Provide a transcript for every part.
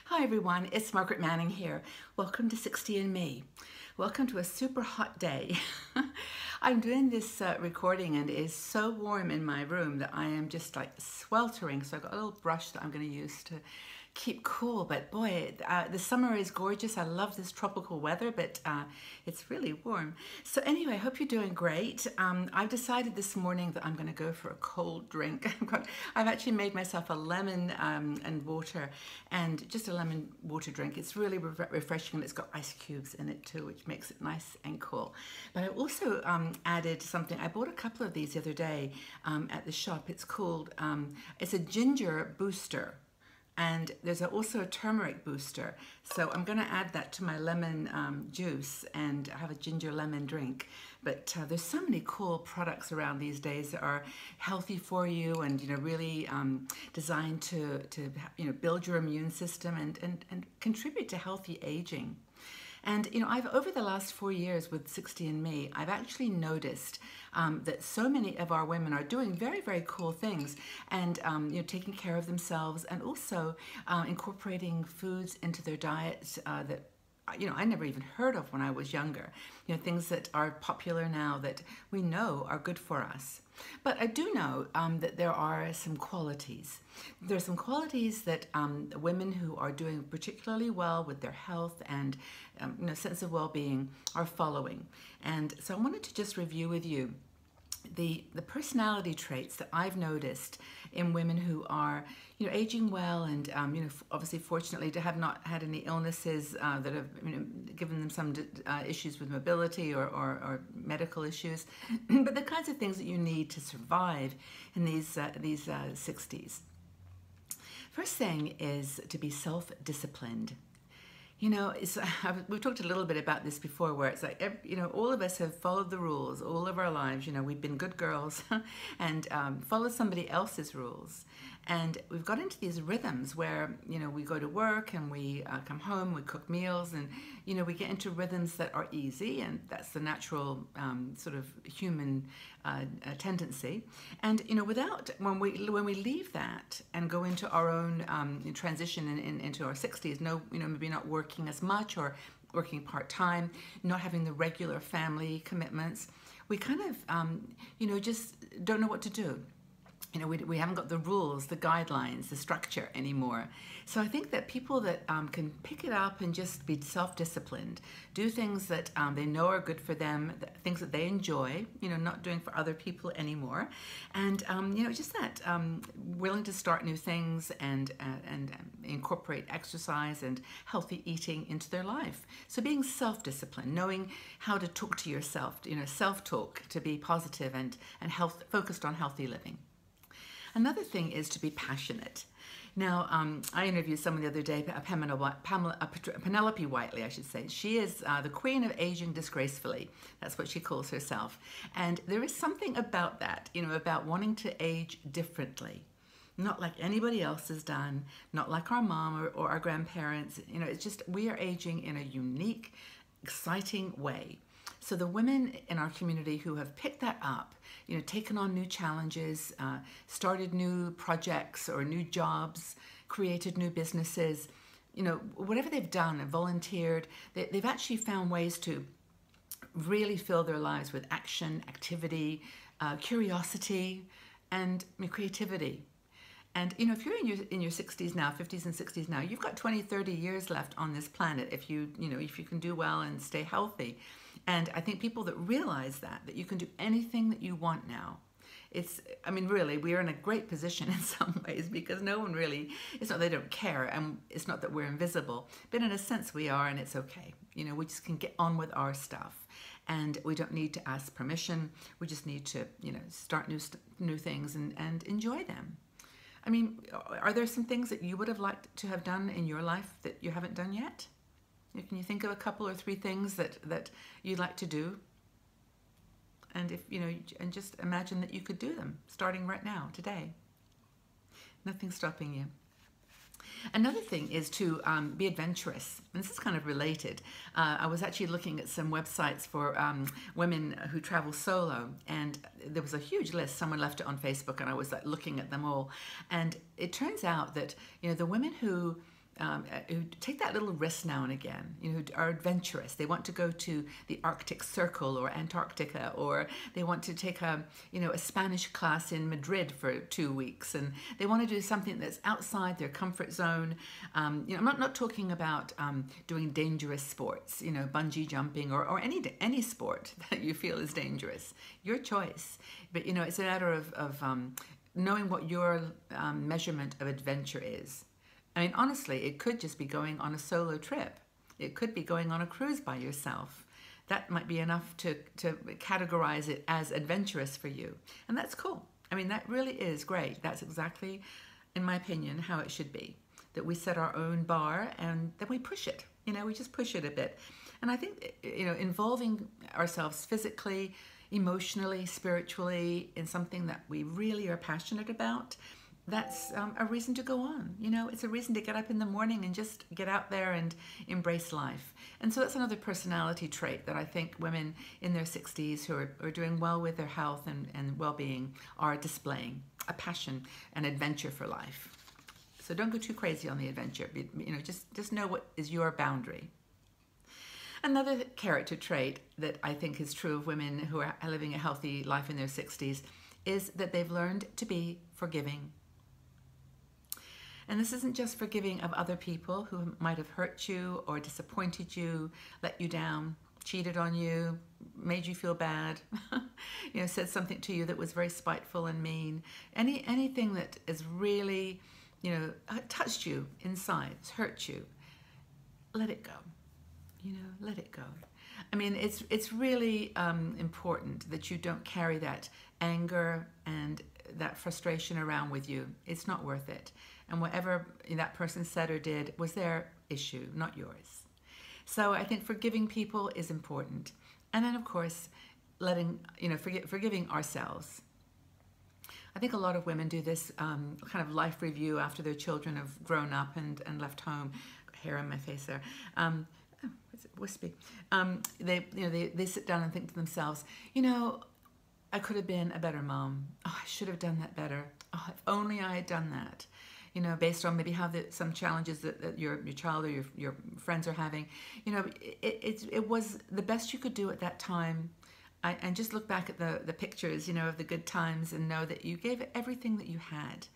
Hi everyone, it's Margaret Manning here. Welcome to 60 and Me. Welcome to a super hot day. I'm doing this recording and it is so warm in my room that I am just like sweltering. So I've got a little brush that I'm going to use to keep cool. But boy, the summer is gorgeous. I love this tropical weather, but it's really warm. So anyway, I hope you're doing great. I've decided this morning that I'm going to go for a cold drink. I've actually made myself a lemon and water, and just a lemon water drink. It's really refreshing, and it's got ice cubes in it too, which makes it nice and cool. But I also added something. I bought a couple of these the other day at the shop. It's called, it's a ginger booster. And there's also a turmeric booster. So I'm going to add that to my lemon juice and have a ginger lemon drink. But there's so many cool products around these days that are healthy for you and really designed to build your immune system and contribute to healthy aging. And I've over the last 4 years with 60 and Me, I've actually noticed that so many of our women are doing very, very cool things and taking care of themselves and also incorporating foods into their diets that I never even heard of when I was younger. Things that are popular now that we know are good for us. But I do know that there are some qualities. There's some qualities that women who are doing particularly well with their health and sense of well-being are following. And so I wanted to just review with you the personality traits that I've noticed in women who are aging well and obviously fortunately to have not had any illnesses that have given them some issues with mobility or medical issues, but the kinds of things that you need to survive in these 60s. First thing is to be self-disciplined. We've talked a little bit about this before, where it's like, all of us have followed the rules all of our lives. We've been good girls and followed somebody else's rules. And we've got into these rhythms where, we go to work and we come home, we cook meals, and, we get into rhythms that are easy, and that's the natural sort of human tendency. And, when we leave that and go into our own transition into our 60s, maybe not working as much or working part-time, not having the regular family commitments, we kind of, just don't know what to do. We haven't got the rules, the guidelines, the structure anymore. So I think that people that can pick it up and just be self-disciplined, do things that they know are good for them, things that they enjoy, not doing for other people anymore. And, just that willing to start new things and incorporate exercise and healthy eating into their life. So being self-disciplined, knowing how to talk to yourself, self-talk to be positive and focused on healthy living. Another thing is to be passionate. Now, I interviewed someone the other day, Penelope Whiteley, I should say. She is the queen of aging disgracefully. That's what she calls herself. And there is something about that, about wanting to age differently. Not like anybody else has done, not like our mom or our grandparents. It's just we are aging in a unique, exciting way. So the women in our community who have picked that up, taken on new challenges, started new projects or new jobs, created new businesses, whatever they've done, volunteered, they've actually found ways to really fill their lives with action, activity, curiosity, and creativity. And if you're in your 60s now, 50s and 60s now, you've got 20, 30 years left on this planet if you can do well and stay healthy. And I think people that realize that you can do anything that you want now, really, we are in a great position in some ways because no one really, it's not they don't care and it's not that we're invisible, but in a sense we are, and it's okay. We just can get on with our stuff and we don't need to ask permission. We just need to, start new things and enjoy them. Are there some things that you would have liked to have done in your life that you haven't done yet? Can you think of a couple or three things that you'd like to do? And and just imagine that you could do them starting right now, today. Nothing's stopping you. Another thing is to be adventurous. And this is kind of related. I was actually looking at some websites for women who travel solo, and there was a huge list. Someone left it on Facebook, and I was looking at them all. And it turns out that the women who who take that little risk now and again, who are adventurous. They want to go to the Arctic Circle or Antarctica, or they want to take a Spanish class in Madrid for 2 weeks, and they want to do something that's outside their comfort zone. I'm not talking about doing dangerous sports, bungee jumping or any sport that you feel is dangerous. Your choice. But it's a matter of knowing what your measurement of adventure is. I mean, honestly, it could just be going on a solo trip. It could be going on a cruise by yourself. That might be enough to categorize it as adventurous for you. And that's cool. I mean, that really is great. That's exactly, in my opinion, how it should be. That we set our own bar and then we push it. We just push it a bit. And I think, involving ourselves physically, emotionally, spiritually in something that we really are passionate about, that's a reason to go on. It's a reason to get up in the morning and just get out there and embrace life. And so that's another personality trait that I think women in their 60s who are doing well with their health and well-being are displaying: a passion and adventure for life. So don't go too crazy on the adventure. Just know what is your boundary. Another character trait that I think is true of women who are living a healthy life in their 60s is that they've learned to be forgiving. And this isn't just forgiving of other people who might have hurt you or disappointed you, let you down, cheated on you, made you feel bad, said something to you that was very spiteful and mean. Anything that has really, touched you inside, hurt you, let it go. Let it go. I mean, it's really important that you don't carry that anger and that frustration around with you. It's not worth it. And whatever that person said or did was their issue, not yours. So I think forgiving people is important. And then, of course, forgiving ourselves. I think a lot of women do this kind of life review after their children have grown up and left home. Hair on my face there. It's wispy. They sit down and think to themselves, I could have been a better mom. Oh, I should have done that better. Oh, if only I had done that. Based on maybe how some challenges that your child or your friends are having. It was the best you could do at that time. And just look back at the pictures, of the good times and know that you gave it everything that you had.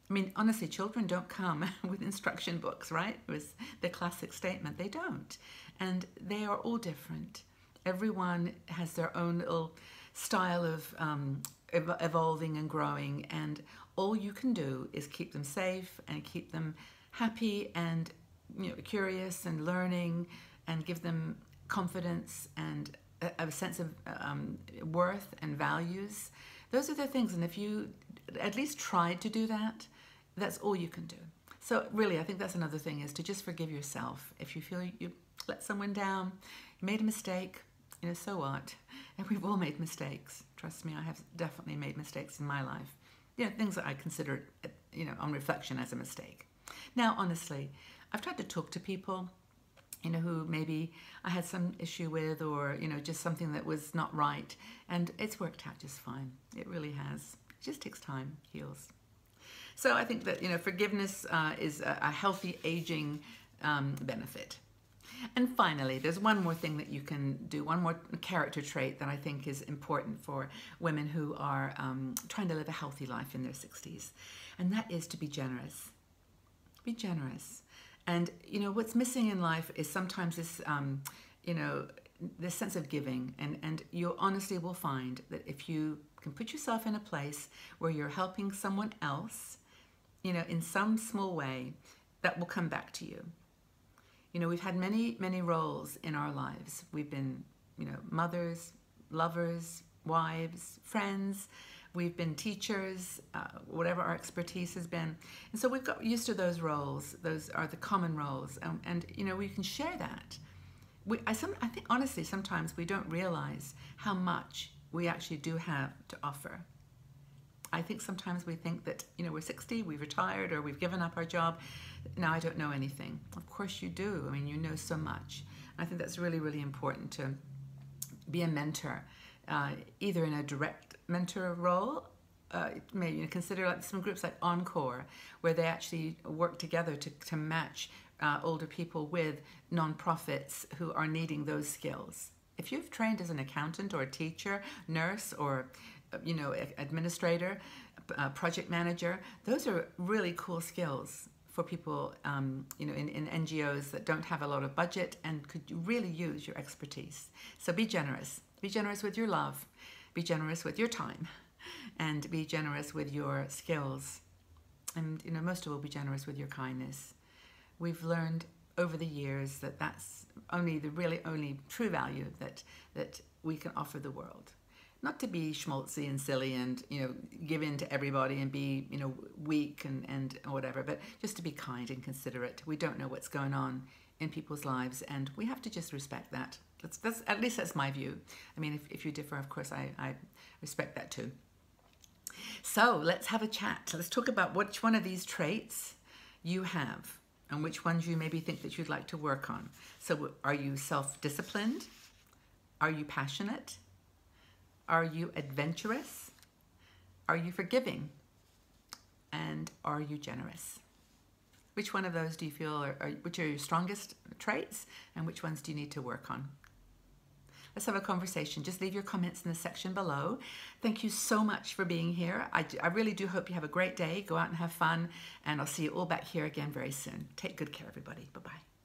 I mean, honestly, children don't come with instruction books, right? It was the classic statement. They don't. And they are all different. Everyone has their own little style of evolving and growing. And all you can do is keep them safe and keep them happy and curious and learning, and give them confidence and a sense of worth and values. Those are the things. And if you at least tried to do that, that's all you can do. So really, I think that's another thing, is to just forgive yourself. If you feel you let someone down, you made a mistake, so what? And we've all made mistakes. Trust me, I have definitely made mistakes in my life. Things that I consider, on reflection as a mistake. Now, honestly, I've tried to talk to people, who maybe I had some issue with, or, just something that was not right. And it's worked out just fine. It really has. It just takes time, heals. So I think that, forgiveness is a healthy aging benefit. And finally, there's one more thing that you can do, one more character trait that I think is important for women who are trying to live a healthy life in their 60s. And that is to be generous. Be generous. And, what's missing in life is sometimes this, this sense of giving. And you honestly will find that if you can put yourself in a place where you're helping someone else, in some small way, that will come back to you. We've had many, many roles in our lives. We've been, mothers, lovers, wives, friends. We've been teachers, whatever our expertise has been. And so we've got used to those roles. Those are the common roles. And we can share that. I think, honestly, sometimes we don't realize how much we actually do have to offer. I think sometimes we think that, we're 60, we've retired, or we've given up our job. Now I don't know anything. Of course you do. I mean, you know so much. I think that's really, really important, to be a mentor, either in a direct mentor role. Maybe consider some groups like Encore, where they actually work together to match older people with nonprofits who are needing those skills. If you've trained as an accountant or a teacher, nurse, or administrator, project manager, those are really cool skills for people in NGOs that don't have a lot of budget and could really use your expertise. So be generous. Be generous with your love. Be generous with your time. And be generous with your skills. And most of all, be generous with your kindness. We've learned over the years that that's really only true value that we can offer the world. Not to be schmaltzy and silly and give in to everybody and be weak and whatever, but just to be kind and considerate. We don't know what's going on in people's lives, and we have to just respect that. That's at least that's my view. I mean, if you differ, of course, I respect that too. So let's have a chat. Let's talk about which one of these traits you have and which ones you maybe think that you'd like to work on. So are you self-disciplined? Are you passionate? Are you adventurous? Are you forgiving? And are you generous? Which one of those do you feel which are your strongest traits, and which ones do you need to work on? Let's have a conversation. Just leave your comments in the section below. Thank you so much for being here. I really do hope you have a great day. Go out and have fun, and I'll see you all back here again very soon. Take good care, everybody. Bye-bye.